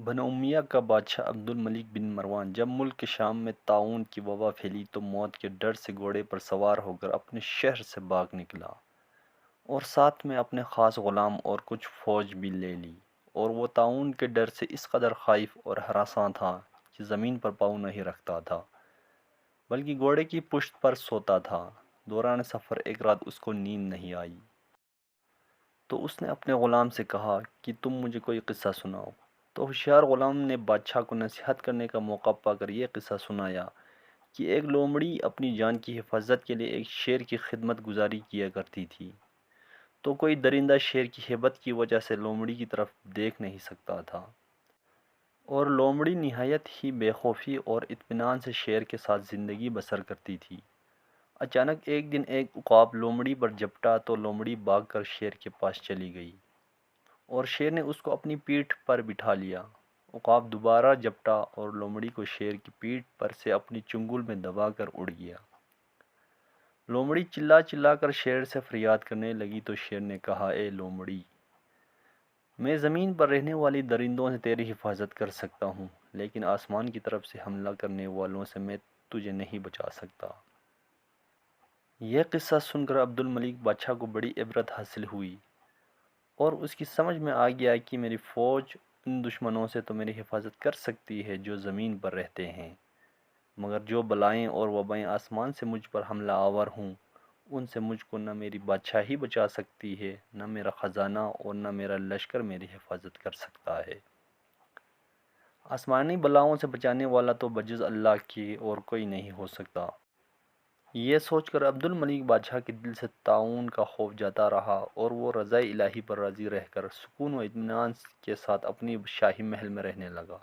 بنو امیہ کا بادشاہ عبد الملک بن مروان جب ملک شام میں طاعون کی وبا پھیلی تو موت کے ڈر سے گھوڑے پر سوار ہو کر اپنے شہر سے بھاگ نکلا، اور ساتھ میں اپنے خاص غلام اور کچھ فوج بھی لے لی، اور وہ طاعون کے ڈر سے اس قدر خائف اور ہراساں تھا کہ زمین پر پاؤں نہیں رکھتا تھا بلکہ گھوڑے کی پشت پر سوتا تھا۔ دوران سفر ایک رات اس کو نیند نہیں آئی، تو اس نے اپنے غلام سے کہا کہ تم مجھے کوئی قصہ سناؤ۔ تو ہوشیار غلام نے بادشاہ کو نصیحت کرنے کا موقع پا کر یہ قصہ سنایا کہ ایک لومڑی اپنی جان کی حفاظت کے لیے ایک شیر کی خدمت گزاری کیا کرتی تھی، تو کوئی درندہ شیر کی ہیبت کی وجہ سے لومڑی کی طرف دیکھ نہیں سکتا تھا، اور لومڑی نہایت ہی بے خوفی اور اطمینان سے شیر کے ساتھ زندگی بسر کرتی تھی۔ اچانک ایک دن ایک عقاب لومڑی پر جھپٹا تو لومڑی بھاگ کر شیر کے پاس چلی گئی، اور شیر نے اس کو اپنی پیٹھ پر بٹھا لیا۔ عقاب دوبارہ جھپٹا اور لومڑی کو شیر کی پیٹھ پر سے اپنی چنگل میں دبا کر اڑ گیا۔ لومڑی چلا چلا کر شیر سے فریاد کرنے لگی تو شیر نے کہا، اے لومڑی، میں زمین پر رہنے والی درندوں سے تیری حفاظت کر سکتا ہوں، لیکن آسمان کی طرف سے حملہ کرنے والوں سے میں تجھے نہیں بچا سکتا۔ یہ قصہ سن کر عبد الملک بادشاہ کو بڑی عبرت حاصل ہوئی، اور اس کی سمجھ میں آ گیا کہ میری فوج ان دشمنوں سے تو میری حفاظت کر سکتی ہے جو زمین پر رہتے ہیں، مگر جو بلائیں اور وبائیں آسمان سے مجھ پر حملہ آور ہوں، ان سے مجھ کو نہ میری بادشاہی بچا سکتی ہے، نہ میرا خزانہ اور نہ میرا لشکر میری حفاظت کر سکتا ہے۔ آسمانی بلاؤں سے بچانے والا تو بجز اللہ کے اور کوئی نہیں ہو سکتا۔ یہ سوچ کر عبد الملک بادشاہ کے دل سے طاعون کا خوف جاتا رہا، اور وہ رضائے الہی پر راضی رہ کر سکون و اطمینان کے ساتھ اپنی شاہی محل میں رہنے لگا۔